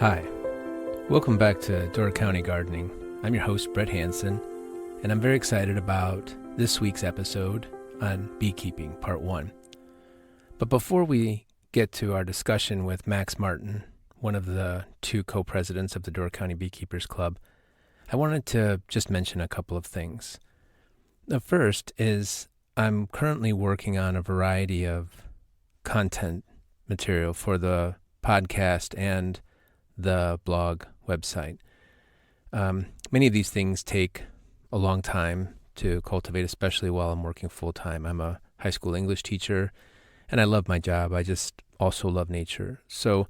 Hi, welcome back to Door County Gardening. I'm your host, Brett Hansen, and I'm very excited about this week's episode on beekeeping, part 1. But before we get to our discussion with Max Martin, one of the two co-presidents of the Door County Beekeepers Club, I wanted to just mention a couple of things. The first is I'm currently working on a variety of content material for the podcast and the blog website. Many of these things take a long time to cultivate, especially while I'm working full-time. I'm a high school English teacher, and I love my job. I just also love nature. So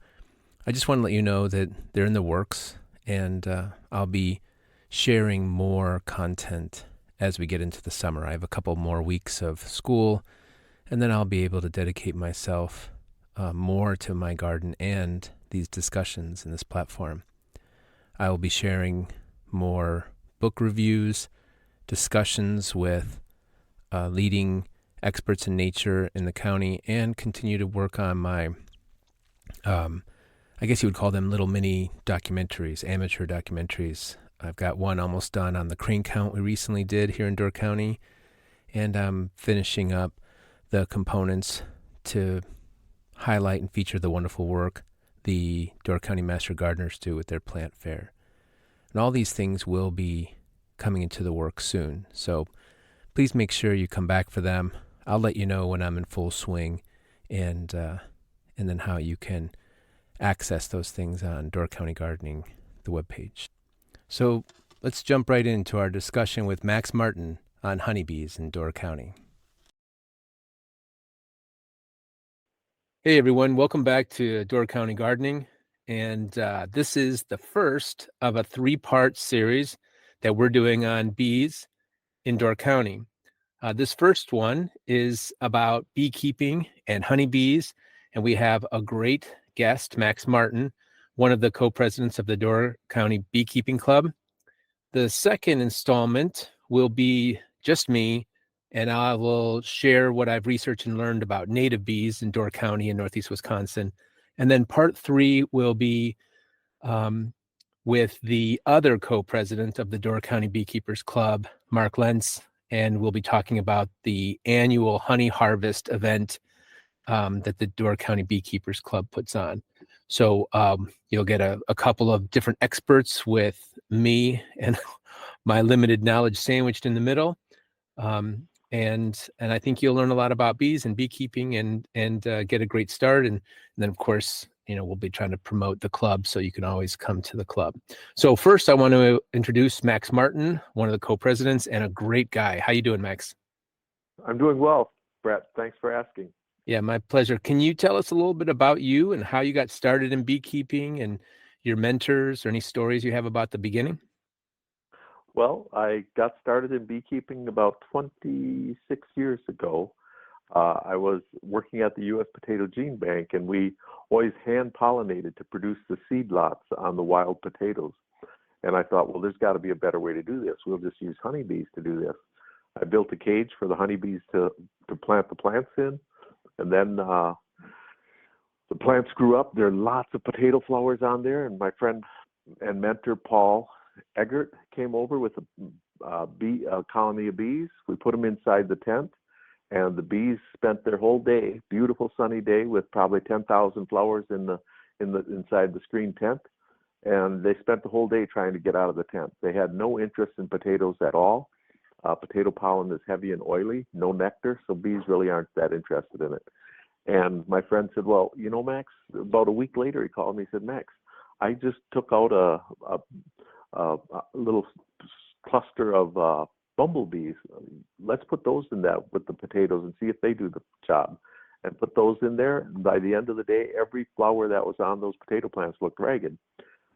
I just want to let you know that they're in the works, and I'll be sharing more content as we get into the summer. I have a couple more weeks of school, and then I'll be able to dedicate myself more to my garden and these discussions in this platform. I will be sharing more book reviews, discussions with leading experts in nature in the county, and continue to work on my, I guess you would call them little mini documentaries, amateur documentaries. I've got one almost done on the crane count we recently did here in Door County, and I'm finishing up the components to highlight and feature the wonderful work the Door County Master Gardeners do with their plant fair. And all these things will be coming into the work soon. So please make sure you come back for them. I'll let you know when I'm in full swing and then how you can access those things on Door County Gardening, the webpage. So let's jump right into our discussion with Max Martin on honeybees in Door County. Hey everyone, welcome back to Door County Gardening, and this is the first of a 3-part series that we're doing on bees in Door County. This first one is about beekeeping and honeybees, and we have a great guest, Max Martin, one of the co-presidents of the Door County Beekeeping Club. The second installment will be just me, and I will share what I've researched and learned about native bees in Door County in Northeast Wisconsin. And then part 3 will be with the other co-president of the Door County Beekeepers Club, Mark Lentz, and we'll be talking about the annual honey harvest event that the Door County Beekeepers Club puts on. So you'll get a couple of different experts with me and my limited knowledge sandwiched in the middle. And I think you'll learn a lot about bees and beekeeping and get a great start. And then, of course, we'll be trying to promote the club, so you can always come to the club. So first, I want to introduce Max Martin, one of the co-presidents and a great guy. How you doing, Max? I'm doing well, Brett. Thanks for asking. Yeah, my pleasure. Can you tell us a little bit about you and how you got started in beekeeping and your mentors, or any stories you have about the beginning? Well, I got started in beekeeping about 26 years ago. I was working at the U.S. Potato Gene Bank, and we always hand pollinated to produce the seed lots on the wild potatoes. And I thought, well, there's got to be a better way to do this. We'll just use honeybees to do this. I built a cage for the honeybees to plant the plants in, and then the plants grew up. There are lots of potato flowers on there, and my friend and mentor Paul Eggert came over with a colony of bees. We put them inside the tent, and the bees spent their whole day, beautiful sunny day, with probably 10,000 flowers inside the screen tent, and they spent the whole day trying to get out of the tent. They had no interest in potatoes at all. Potato pollen is heavy and oily, no nectar, so bees really aren't that interested in it. And my friend said, well, Max, about a week later, he called me and said, Max, I just took out a little cluster of bumblebees. Let's put those in that with the potatoes and see if they do the job. And put those in there. And by the end of the day, every flower that was on those potato plants looked ragged.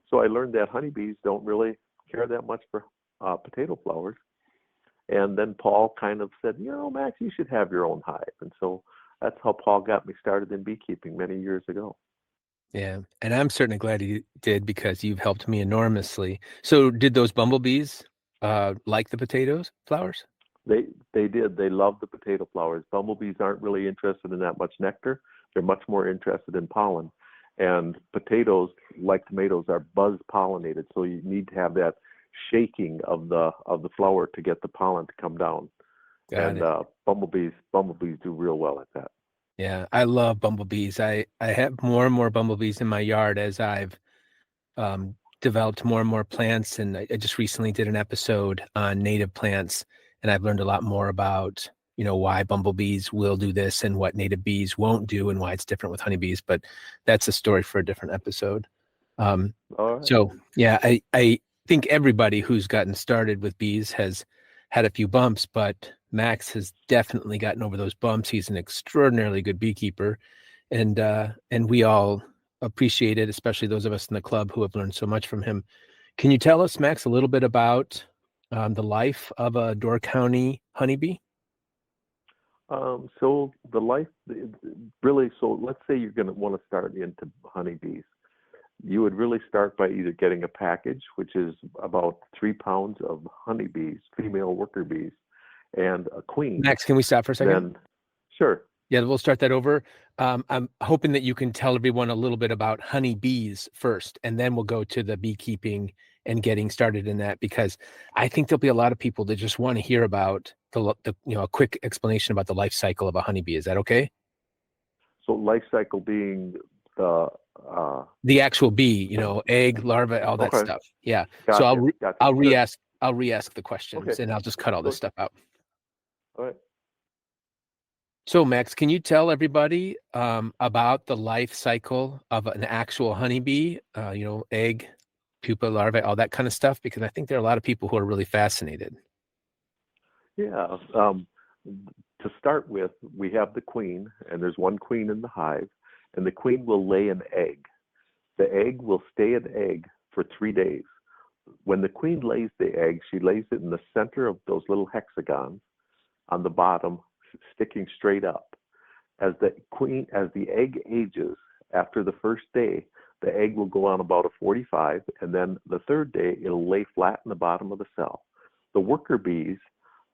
So I learned that honeybees don't really care that much for potato flowers. And then Paul kind of said, Max, you should have your own hive. And so that's how Paul got me started in beekeeping many years ago. Yeah, and I'm certainly glad you did, because you've helped me enormously. So did those bumblebees like the potatoes flowers? They did. They love the potato flowers. Bumblebees aren't really interested in that much nectar. They're much more interested in pollen. And potatoes, like tomatoes, are buzz pollinated, so you need to have that shaking of the flower to get the pollen to come down. Got And it. bumblebees do real well at that. Yeah, I love bumblebees. I have more and more bumblebees in my yard as I've developed more and more plants. And I just recently did an episode on native plants, and I've learned a lot more about, why bumblebees will do this and what native bees won't do and why it's different with honeybees. But that's a story for a different episode. Um, All right. so yeah, I think everybody who's gotten started with bees has had a few bumps, but Max has definitely gotten over those bumps. He's an extraordinarily good beekeeper, and we all appreciate it, especially those of us in the club who have learned so much from him. Can you tell us, Max, a little bit about the life of a Door County honeybee? So the life really. So let's say you're going to want to start into honeybees. You would really start by either getting a package, which is about 3 pounds of honeybees, female worker bees, and a queen. Max, can we stop for a second? Then, sure. Yeah, we'll start that over. I'm hoping that you can tell everyone a little bit about honeybees first, and then we'll go to the beekeeping and getting started in that, because I think there'll be a lot of people that just want to hear about a quick explanation about the life cycle of a honeybee. Is that okay? So life cycle being the The actual bee, egg, larva, all that okay, stuff. Yeah. So gotcha, gotcha. I'll Sure. re-ask the Okay, questions, and I'll just cut all this good. stuff out. All right. So, Max, can you tell everybody about the life cycle of an actual honeybee? Egg, pupa, larvae, all that kind of stuff, because I think there are a lot of people who are really fascinated. Yeah. To start with, we have the queen, and there's one queen in the hive, and the queen will lay an egg. The egg will stay an egg for 3 days. When the queen lays the egg, she lays it in the center of those little hexagons on the bottom, sticking straight up. As the egg ages, after the first day, the egg will go on about a 45, and then the third day, it'll lay flat in the bottom of the cell. The worker bees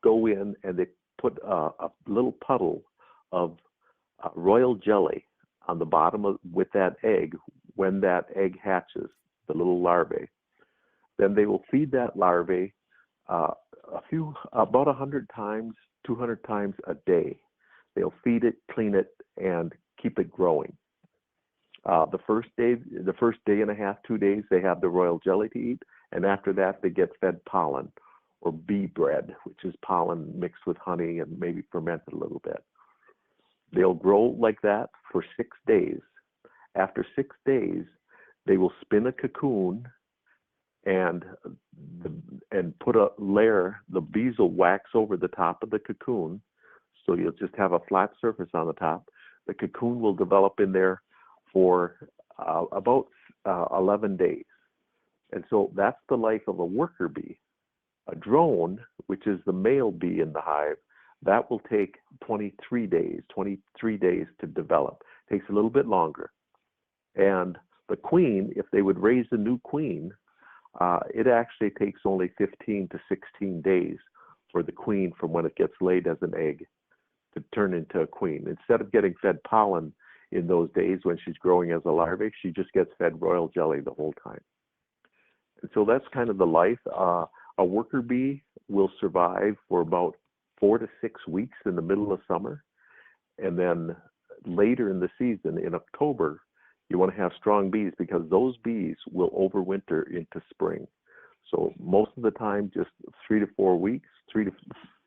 go in and they put a little puddle of royal jelly on the bottom with that egg when that egg hatches, the little larvae. Then they will feed that larvae about 100 times, 200 times a day. They'll feed it, clean it, and keep it growing. The first day and a half, 2 days, they have the royal jelly to eat, and after that, they get fed pollen or bee bread, which is pollen mixed with honey and maybe fermented a little bit. They'll grow like that for 6 days. After 6 days, they will spin a cocoon and put a layer. The bees will wax over the top of the cocoon, so you'll just have a flat surface on the top. The cocoon will develop in there for about 11 days. And so that's the life of a worker bee. A drone, which is the male bee in the hive, that will take 23 days to develop. It takes a little bit longer. And the queen, if they would raise a new queen, it actually takes only 15 to 16 days for the queen from when it gets laid as an egg to turn into a queen. Instead of getting fed pollen in those days when she's growing as a larvae, she just gets fed royal jelly the whole time. And so that's kind of the life. A worker bee will survive for about 4 to 6 weeks in the middle of summer. And then later in the season, in October, you want to have strong bees because those bees will overwinter into spring. So most of the time, just 3 to 4 weeks,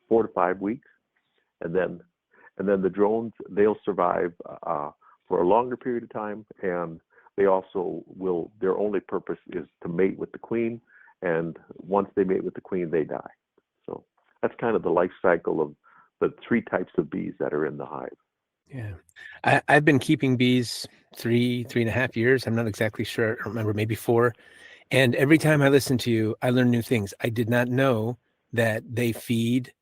4 to 5 weeks. And then the drones, they'll survive for a longer period of time, and they also will, their only purpose is to mate with the queen, and once they mate with the queen, they die. So that's kind of the life cycle of the 3 types of bees that are in the hive. Yeah. I've been keeping bees 3.5 years. I'm not exactly sure. I don't remember, maybe 4. And every time I listen to you, I learn new things. I did not know that they feed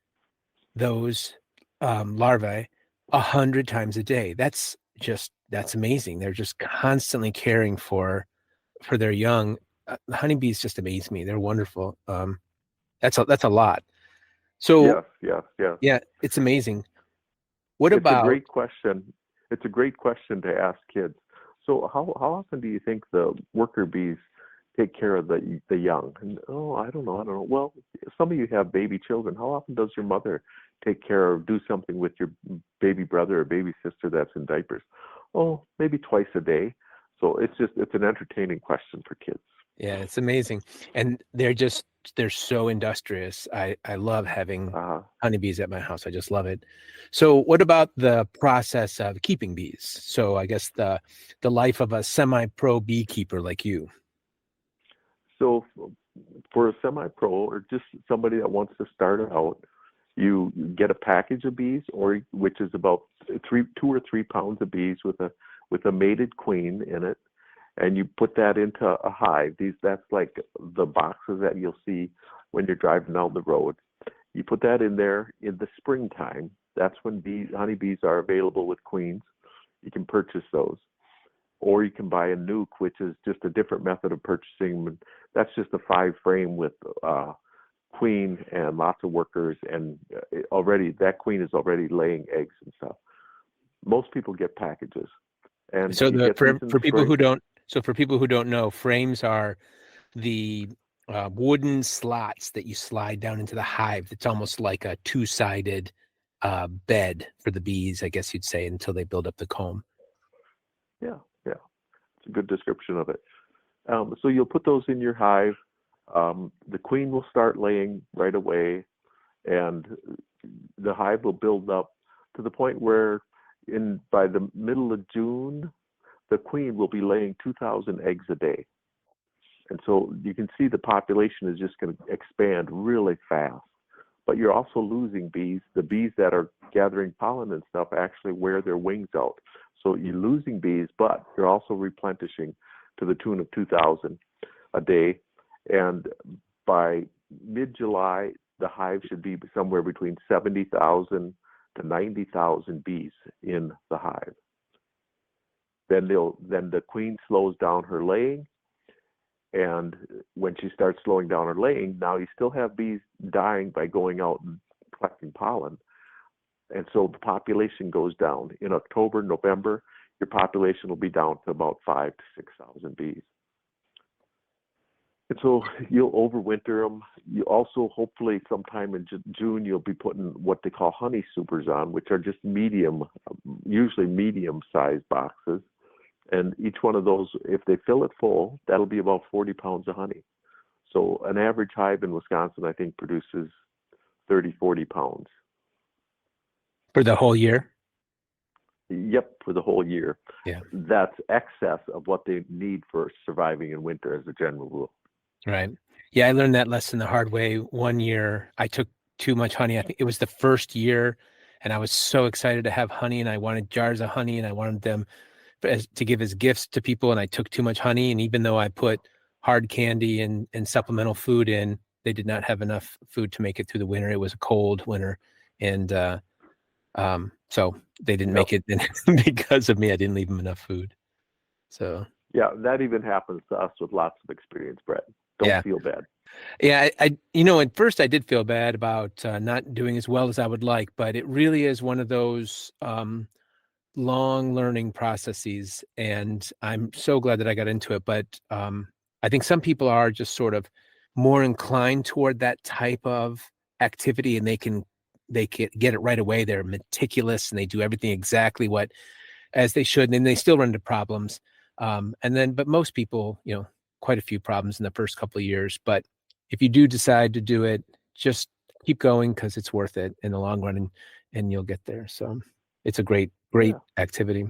those larvae 100 times a day. That's amazing. They're just constantly caring for their young. The honeybees just amaze me. They're wonderful. That's a lot. So Yes. yeah, it's amazing. What It's a about great question. It's a great question to ask kids. So how often do you think the worker bees take care of the young? And oh, I don't know. Well, some of you have baby children. How often does your mother take care or do something with your baby brother or baby sister that's in diapers? Oh, maybe twice a day. So it's an entertaining question for kids. Yeah, it's amazing. And they're so industrious. I love having Uh, honeybees at my house. I just love it. So what about the process of keeping bees? So I guess the life of a semi-pro beekeeper like you. so for a semi-pro or just somebody that wants to start out, you get a package of bees, or which is about 2 or 3 pounds of bees with a mated queen in it, and you put that into a hive. That's like the boxes that you'll see when you're driving down the road. You put that in there in the springtime. That's when honeybees are available with queens. You can purchase those, or you can buy a nuke, which is just a different method of purchasing them. That's just a 5 frame with queen and lots of workers, and already that queen is already laying eggs and stuff. Most people get packages, and So you get these in the for people spring. who don't know, frames are the wooden slots that you slide down into the hive. It's almost like a two-sided bed for the bees, I guess you'd say, until they build up the comb. Yeah, yeah, it's a good description of it. So you'll put those in your hive. The queen will start laying right away, and the hive will build up to the point where by the middle of June, the queen will be laying 2,000 eggs a day. And so you can see the population is just going to expand really fast. But you're also losing bees. The bees that are gathering pollen and stuff actually wear their wings out. So you're losing bees, but you're also replenishing to the tune of 2,000 a day. And by mid-July, the hive should be somewhere between 70,000 to 90,000 bees in the hive. Then the queen slows down her laying, and when she starts slowing down her laying, now you still have bees dying by going out and collecting pollen, and so the population goes down. In October, November, your population will be down to about 5,000 to 6,000 bees. And so you'll overwinter them. You also, hopefully, sometime in June, you'll be putting what they call honey supers on, which are just usually medium-sized boxes. And each one of those, if they fill it full, that'll be about 40 pounds of honey. So an average hive in Wisconsin, I think, produces 30, 40 pounds. For the whole year? Yep, for the whole year. Yeah. That's excess of what they need for surviving in winter as a general rule. Right. Yeah, I learned that lesson the hard way. One year I took too much honey. I think it was the first year, and I was so excited to have honey, and I wanted jars of honey, and I wanted them to give as gifts to people, and I took too much honey. And even though I put hard candy and supplemental food in, they did not have enough food to make it through the winter. It was a cold winter, and so they didn't make it because of me. I didn't leave them enough food. So yeah, that even happens to us with lots of experience, Brett. Don't feel bad. Yeah, at first I did feel bad about not doing as well as I would like, but it really is one of those long learning processes, and I'm so glad that I got into it. But I think some people are just sort of more inclined toward that type of activity, and they can get it right away. They're meticulous and they do everything exactly as they should, and then they still run into problems. But most people, quite a few problems in the first couple of years. But if you do decide to do it, just keep going because it's worth it in the long run, and you'll get there. So it's a great activity.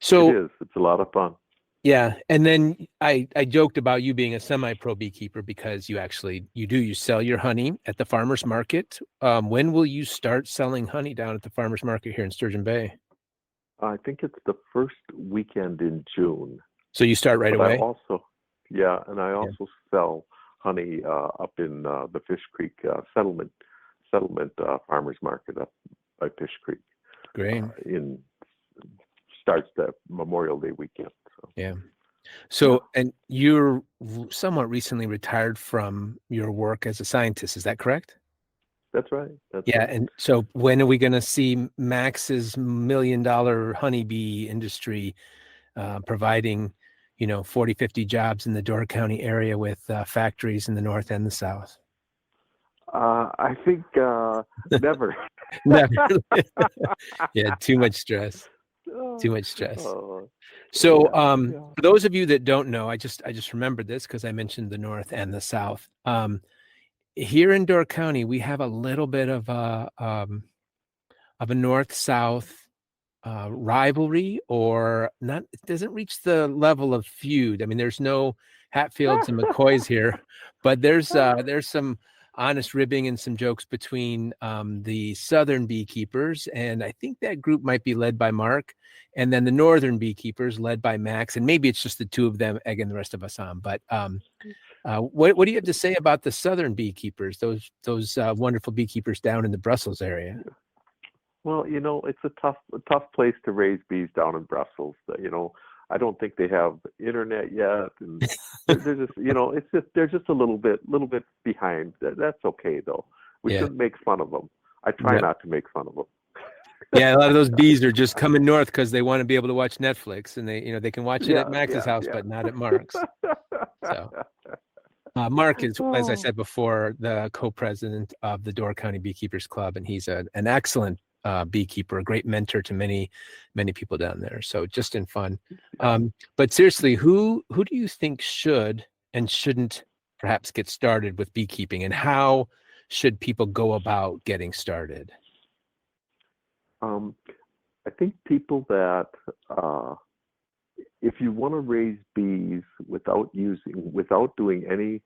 So it is. It's a lot of fun. yeah. And then I joked about you being a semi-pro beekeeper because you sell your honey at the farmer's market. When will you start selling honey down at the farmer's market here in Sturgeon Bay? I think it's the first weekend in June. So you start right away? I also sell honey up in the Fish Creek settlement farmers market up by Fish Creek. Great. Starts the Memorial Day weekend. So. Yeah. So, and you're somewhat recently retired from your work as a scientist. Is that correct? That's right. That's yeah. right. And so when are we going to see Max's $1 million honeybee industry providing, 40, 50 jobs in the Door County area with factories in the north and the south? I think never. Never. Yeah, too much stress. Too much stress. So, for those of you that don't know, I just remembered this because I mentioned the north and the south. Here in Door County, we have a little bit of a north-south rivalry, or not. It doesn't reach the level of feud. I mean, there's no Hatfields and McCoys here, but there's some honest ribbing and some jokes between the southern beekeepers, and I think that group might be led by Mark, and then the northern beekeepers led by Max, and maybe it's just the two of them egging the rest of us on. But what do you have to say about the southern beekeepers, those wonderful beekeepers down in the Brussels area? Well, it's a tough place to raise bees down in Brussels. I don't think they have internet yet, and they're just, they're just a little bit behind. That's okay though. We shouldn't make fun of them. I try not to make fun of them. Yeah, a lot of those bees are just coming north because they want to be able to watch Netflix, and they can watch it at Max's house, but not at Mark's. So. Mark is, as I said before, the co-president of the Door County Beekeepers Club, and he's an excellent beekeeper, a great mentor to many people down there. So just in fun. But seriously, who do you think should and shouldn't perhaps get started with beekeeping, and how should people go about getting started? I think people that if you want to raise bees without doing any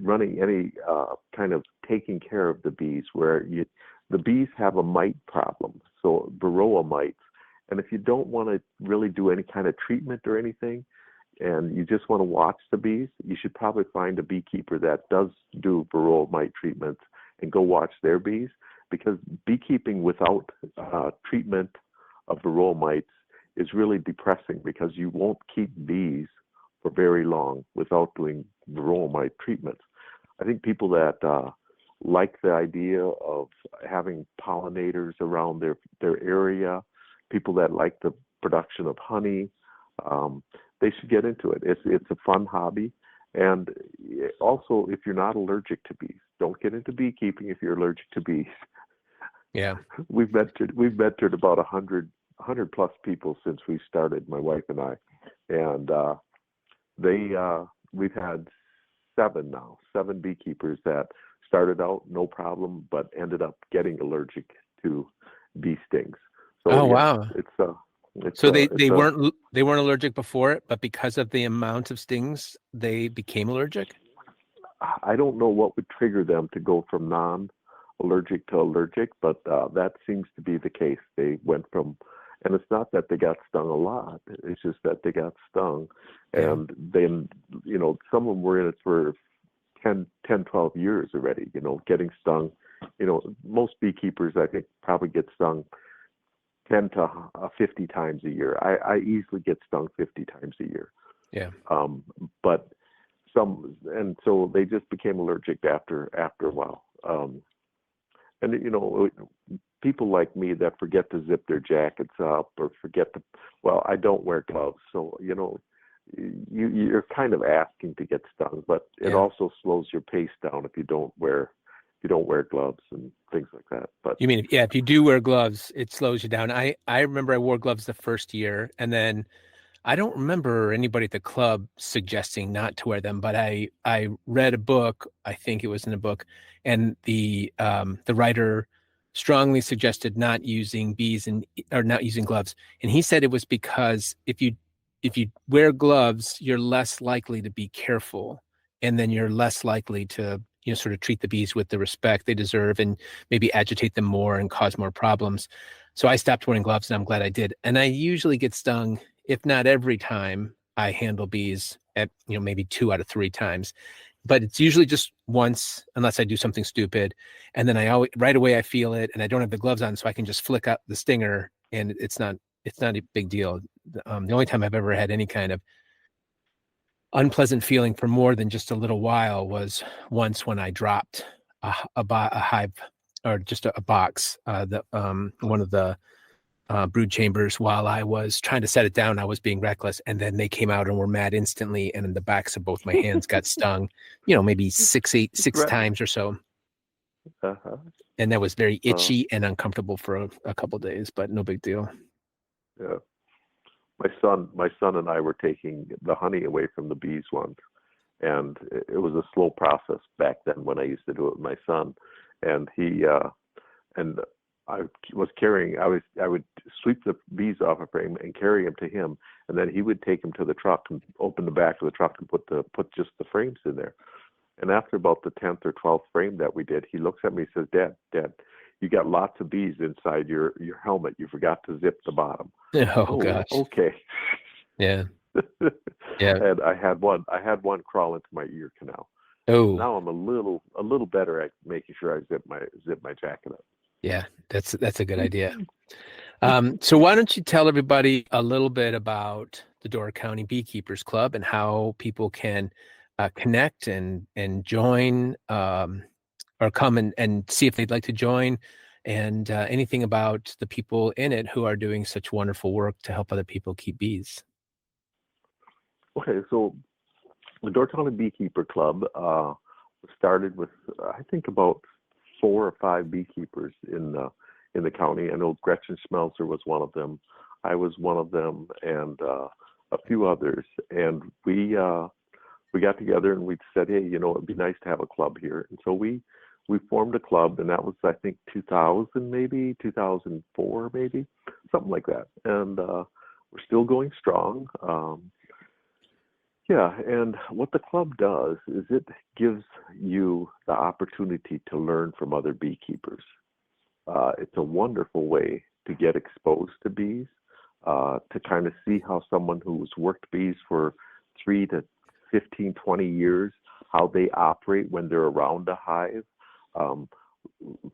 running any kind of taking care of the bees, where the bees have a mite problem, so varroa mites, and if you don't want to really do any kind of treatment or anything, and you just want to watch the bees, you should probably find a beekeeper that does do varroa mite treatments and go watch their bees, because beekeeping without treatment of varroa mites is really depressing, because you won't keep bees for very long without doing varroa mite treatments. I think people that like the idea of having pollinators around their area, people that like the production of honey, they should get into it. It's a fun hobby. And also, if you're not allergic to bees, don't get into beekeeping if you're allergic to bees. Yeah. We've mentored about 100 plus people since we started, my wife and I, and we've had seven beekeepers that started out no problem, but ended up getting allergic to bee stings. So, wow! So they weren't allergic before it, but because of the amount of stings, they became allergic. I don't know what would trigger them to go from non-allergic to allergic, but that seems to be the case. They went from, and it's not that they got stung a lot, it's just that they got stung. And then, some of them were in it for 10, 12 years already, getting stung. Most beekeepers, I think, probably get stung 10 to 50 times a year. I easily get stung 50 times a year. Yeah. But and so they just became allergic after a while. And people like me that forget to zip their jackets up, or I don't wear gloves, so you're kind of asking to get stung, but it also slows your pace down if you don't wear gloves and things like that. But you mean, if you do wear gloves, it slows you down. I remember I wore gloves the first year, and then I don't remember anybody at the club suggesting not to wear them, but I read a book, I think it was in a book, and the writer strongly suggested not using not using gloves. And he said it was because if you wear gloves, you're less likely to be careful, and then you're less likely to sort of treat the bees with the respect they deserve, and maybe agitate them more and cause more problems. So I stopped wearing gloves, and I'm glad I did. And I usually get stung, if not every time I handle bees, at maybe 2 out of 3 times, but it's usually just once, unless I do something stupid. And then right away I feel it, and I don't have the gloves on, so I can just flick out the stinger, and it's not a big deal. The only time I've ever had any kind of unpleasant feeling for more than just a little while was once when I dropped a hive, or just a box. One of the brood chambers while I was trying to set it down. I was being reckless, and then they came out and were mad instantly, and in the backs of both my hands got stung, maybe six Right. times or so. Uh-huh. And that was very itchy and uncomfortable for a couple of days, but no big deal. Yeah. My son and I were taking the honey away from the bees once, and it was a slow process back then when I used to do it with my son, and and I was carrying. I would sweep the bees off a frame and carry them to him, and then he would take them to the truck and open the back of the truck and put just the frames in there. And after about the 10th or 12th frame that we did, he looks at me and says, Dad, you got lots of bees inside your helmet. You forgot to zip the bottom. Oh gosh. Okay. Yeah. Yeah. And I had one crawl into my ear canal. Oh. Now I'm a little better at making sure I zip my jacket up. Yeah, that's a good idea. So why don't you tell everybody a little bit about the Door County Beekeepers Club and how people can connect and join, or come and see if they'd like to join, and anything about the people in it who are doing such wonderful work to help other people keep bees. Okay, so the Door County Beekeeper Club started with I think about 4 or 5 beekeepers in the county. I know Gretchen Schmelzer was one of them. I was one of them, and a few others. And we got together and we said, hey, it'd be nice to have a club here. And so we formed a club, and that was I think 2000, maybe 2004, maybe something like that. And we're still going strong. Yeah, and what the club does is it gives you the opportunity to learn from other beekeepers. It's a wonderful way to get exposed to bees, to kind of see how someone who's worked bees for 3 to 15, 20 years, how they operate when they're around a hive.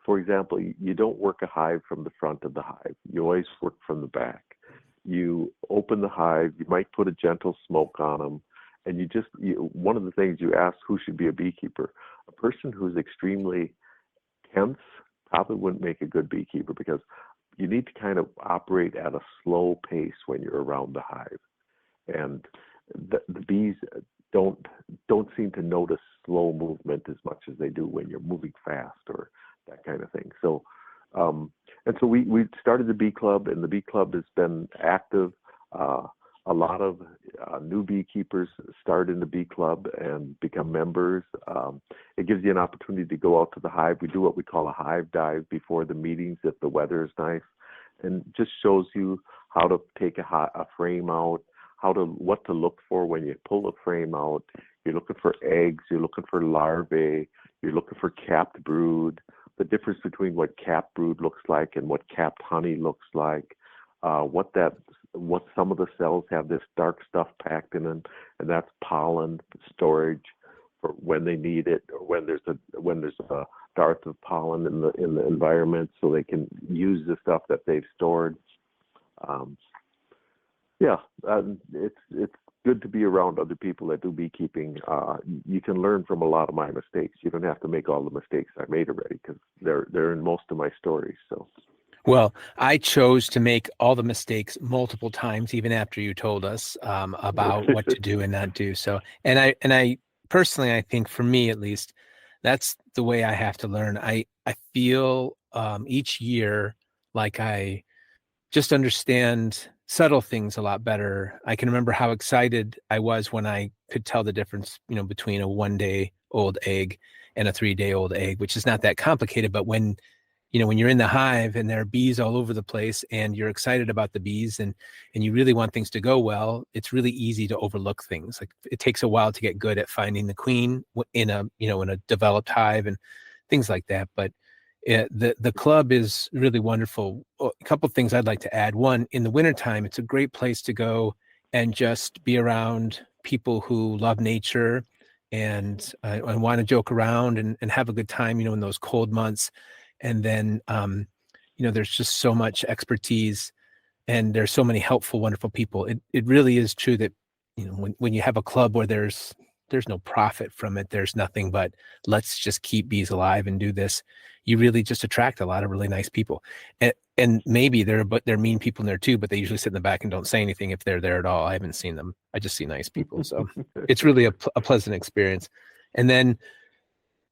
For example, you don't work a hive from the front of the hive. You always work from the back. You open the hive, you might put a gentle smoke on them, and one of the things you ask who should be a beekeeper. A person who's extremely tense probably wouldn't make a good beekeeper, because you need to kind of operate at a slow pace when you're around the hive. And the bees don't seem to notice slow movement as much as they do when you're moving fast or that kind of thing. So, and so we started the bee club, and the bee club has been active. A lot of new beekeepers start in the bee club and become members. It gives you an opportunity to go out to the hive. We do what we call a hive dive before the meetings if the weather is nice, and just shows you how to take a frame out, what to look for when you pull a frame out. You're looking for eggs, you're looking for larvae, you're looking for capped brood, the difference between what capped brood looks like and what capped honey looks like, what some of the cells have this dark stuff packed in them, and that's pollen storage for when they need it, or when there's a dearth of pollen in the environment, so they can use the stuff that they've stored. It's good to be around other people that do beekeeping. You can learn from a lot of my mistakes. You don't have to make all the mistakes I made already, because they're in most of my stories. So. Well, I chose to make all the mistakes multiple times, even after you told us about what to do and not do. So, and I personally, I think for me at least, that's the way I have to learn. I feel each year like I just understand subtle things a lot better. I can remember how excited I was when I could tell the difference, between a 1-day-old egg and a 3-day-old egg, which is not that complicated. But when you're in the hive and there are bees all over the place and you're excited about the bees and you really want things to go well, it's really easy to overlook things. Like, it takes a while to get good at finding the queen in a developed hive and things like that. But the club is really wonderful. A couple of things I'd like to add. One, in the wintertime, it's a great place to go and just be around people who love nature and want to joke around and have a good time, in those cold months. And then, there's just so much expertise and there's so many helpful, wonderful people. It really is true that, when you have a club where there's profit from it. There's nothing but let's just keep bees alive and do this. You really just attract a lot of really nice people. And maybe they're mean people in there too, but they usually sit in the back and don't say anything if they're there at all. I haven't seen them. I just see nice people. So it's really a pleasant experience. And then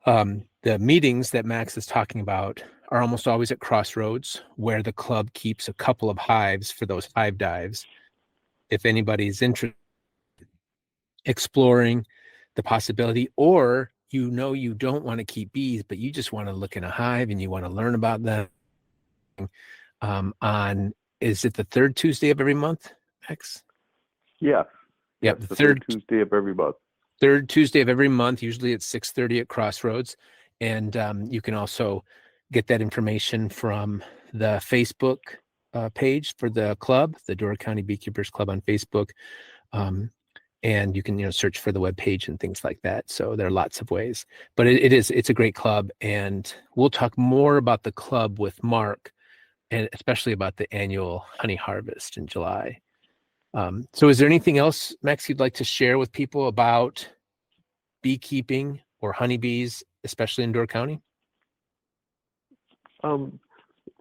the meetings that Max is talking about are almost always at crossroads, where the club keeps a couple of hives for those hive dives. If anybody's interested exploring the possibility, or you don't want to keep bees, but you just want to look in a hive and you want to learn about them, on, is it the third Tuesday of every month, Max? Yes. Yep, the third Tuesday of every month. Third Tuesday of every month, usually at 6:30 at Crossroads. And you can also get that information from the Facebook page for the club, the Door County Beekeepers Club on Facebook. And you can, search for the webpage and things like that. So there are lots of ways, but it's a great club. And we'll talk more about the club with Mark, and especially about the annual honey harvest in July. So is there anything else, Max, you'd like to share with people about beekeeping or honeybees, especially in Door County?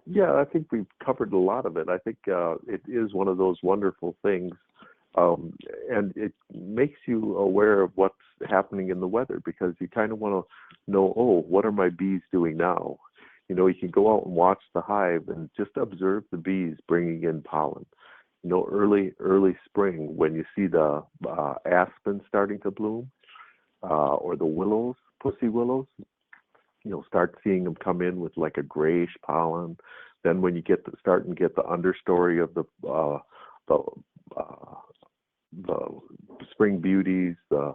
Yeah, I think we've covered a lot of it. I think it is one of those wonderful things. And it makes you aware of what's happening in the weather, because you kind of want to know, what are my bees doing now? You can go out and watch the hive and just observe the bees bringing in pollen. Early spring, when you see the aspen starting to bloom, or the willows, pussy willows, you'll start seeing them come in with like a grayish pollen. Then when you get the understory of the spring beauties, the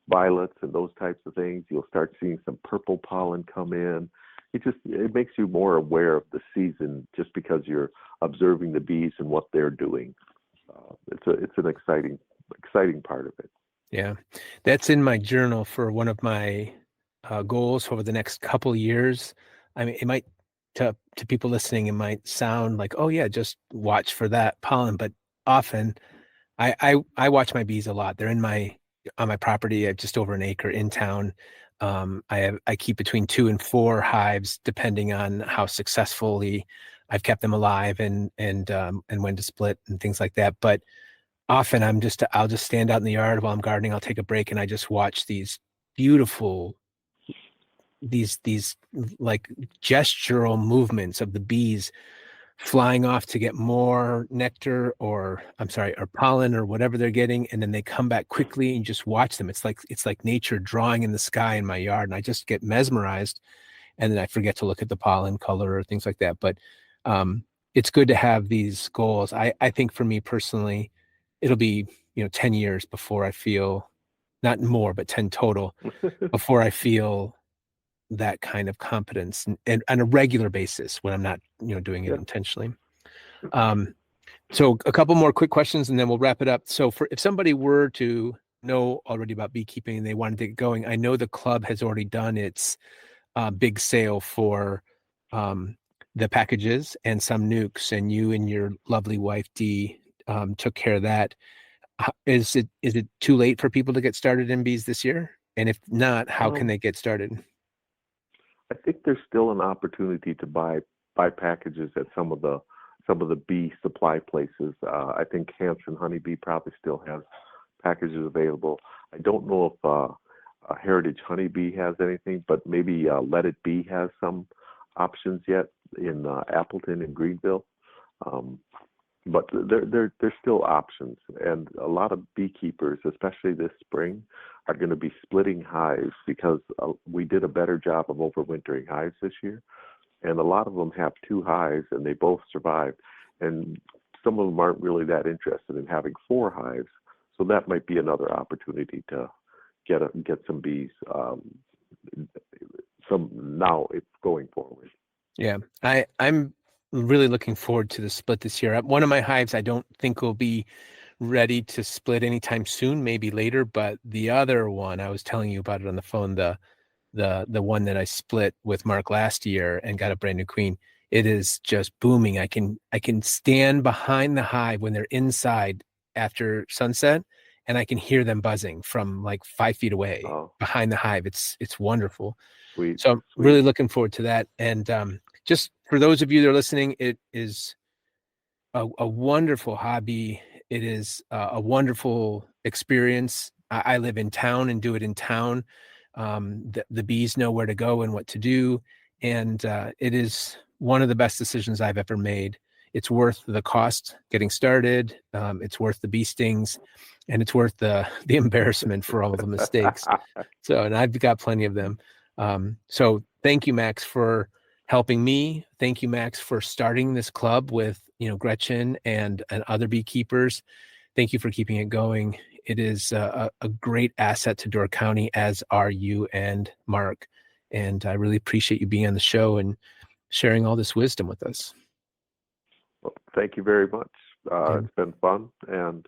violets and those types of things, you'll start seeing some purple pollen come in. It makes you more aware of the season, just because you're observing the bees and what they're doing. It's an exciting part of it. Yeah, that's in my journal for one of my goals over the next couple years. I mean, it might, to people listening, it might sound like, oh yeah, just watch for that pollen, but often I watch my bees a lot. They're on my property. I have just over an acre in town. I keep between 2 and 4 hives, depending on how successfully I've kept them alive and when to split and things like that. But often I'll just stand out in the yard while I'm gardening. I'll take a break and I just watch these beautiful, these like gestural movements of the bees flying off to get more nectar, or pollen, or whatever they're getting, and then they come back quickly and just watch them. It's like nature drawing in the sky in my yard, and I just get mesmerized, and then I forget to look at the pollen color or things like that. But it's good to have these goals. I think for me personally, it'll be 10 years before I feel, not more, but 10 total, before I feel that kind of competence and on a regular basis when I'm not doing it intentionally. So a couple more quick questions and then we'll wrap it up. So if somebody were to know already about beekeeping and they wanted to get going, I know the club has already done its big sale for the packages and some nukes, and you and your lovely wife Dee took care of that. Is it too late for people to get started in bees this year? And if not, how can they get started? I think there's still an opportunity to buy packages at some of the bee supply places. I think Hanson Honeybee probably still has packages available. I don't know if Heritage Honeybee has anything, but maybe Let It Be has some options yet in Appleton and Greenville. But there's still options, and a lot of beekeepers, especially this spring, are going to be splitting hives, because we did a better job of overwintering hives this year, and a lot of them have 2 hives, and they both survived. And some of them aren't really that interested in having 4 hives, so that might be another opportunity to get some bees. It's going forward. Yeah, I'm really looking forward to the split this year. One of my hives I don't think will be ready to split anytime soon, maybe later, but the other one, I was telling you about it on the phone, the one that I split with Mark last year and got a brand new queen. It is just booming. I can stand behind the hive when they're inside after sunset and I can hear them buzzing from like 5 feet away Oh, behind the hive. It's wonderful. sweet, So I'm sweet. really looking forward to that. And just for those of you that are listening, it is a wonderful hobby. It is a wonderful experience. I live in town and do it in town. The bees know where to go and what to do. And it is one of the best decisions I've ever made. It's worth the cost getting started. It's worth the bee stings, and it's worth the embarrassment for all of the mistakes. So, and I've got plenty of them. So thank you, Max, for helping me. Thank you, Max, for starting this club with, Gretchen and other beekeepers. Thank you for keeping it going. It is a great asset to Door County, as are you and Mark. And I really appreciate you being on the show and sharing all this wisdom with us. Well, thank you very much. Yeah. It's been fun, and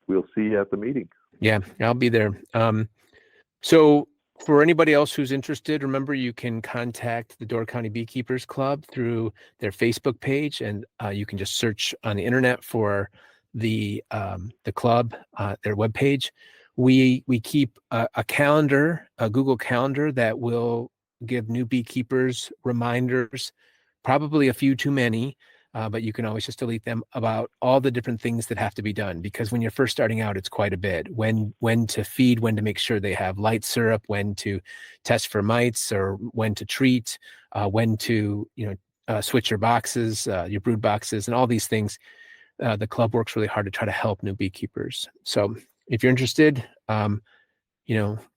we'll see you at the meeting. Yeah, I'll be there. So for anybody else who's interested, remember you can contact the Door County Beekeepers Club through their Facebook page, and you can just search on the internet for the club, their webpage. We keep a calendar, a Google Calendar, that will give new beekeepers reminders, probably a few too many, but you can always just delete them, about all the different things that have to be done. Because when you're first starting out, it's quite a bit. When to feed, when to make sure they have light syrup, when to test for mites, or when to treat, when to switch your boxes, your brood boxes, and all these things. The club works really hard to try to help new beekeepers. So if you're interested,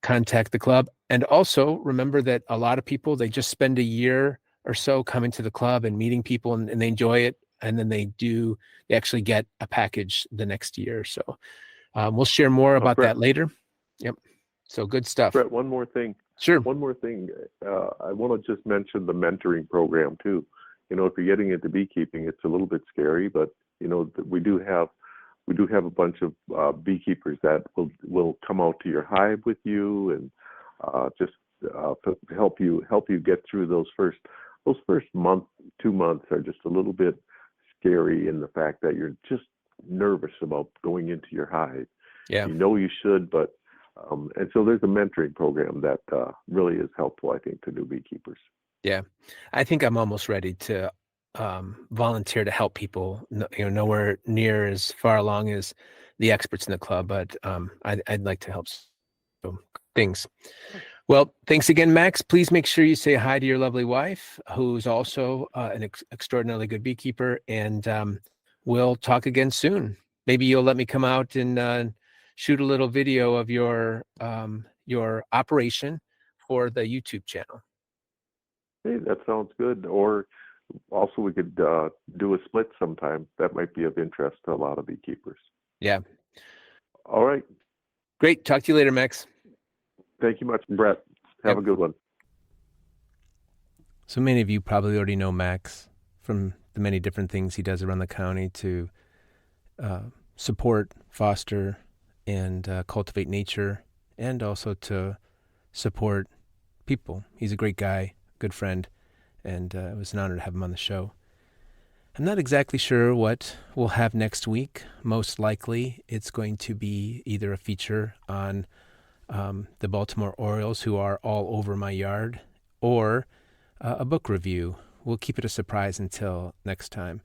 contact the club. And also remember that a lot of people, they just spend a year or so coming to the club and meeting people, and they enjoy it. And then they actually get a package the next year. So we'll share more about Brett, that later. Yep. So good stuff. Brett, one more thing. Sure. One more thing. I want to just mention the mentoring program too. If you're getting into beekeeping, it's a little bit scary, but we do have a bunch of beekeepers that will come out to your hive with you, and just help you get through those first month, 2 months are just a little bit scary, in the fact that you're just nervous about going into your hive. Yeah. You should, but and so there's a mentoring program that really is helpful, I think, to new beekeepers. Yeah. I think I'm almost ready to volunteer to help people. Nowhere near as far along as the experts in the club, but I'd like to help some things. Well, thanks again, Max. Please make sure you say hi to your lovely wife, who's also an extraordinarily good beekeeper, and we'll talk again soon. Maybe you'll let me come out and shoot a little video of your operation for the YouTube channel. Hey, that sounds good. Or also, we could do a split sometime. That might be of interest to a lot of beekeepers. Yeah. All right. Great. Talk to you later, Max. Thank you much, Brett. Have a good one. So many of you probably already know Max from the many different things he does around the county to support, foster, and cultivate nature, and also to support people. He's a great guy, good friend, and it was an honor to have him on the show. I'm not exactly sure what we'll have next week. Most likely it's going to be either a feature on the Baltimore Orioles, who are all over my yard, or a book review. We'll keep it a surprise until next time.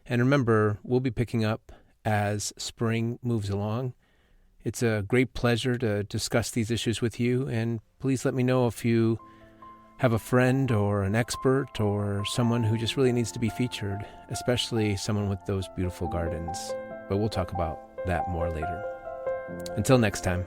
And remember, we'll be picking up as spring moves along. It's a great pleasure to discuss these issues with you, and please let me know if you have a friend or an expert or someone who just really needs to be featured, especially someone with those beautiful gardens. But we'll talk about that more later. Until next time.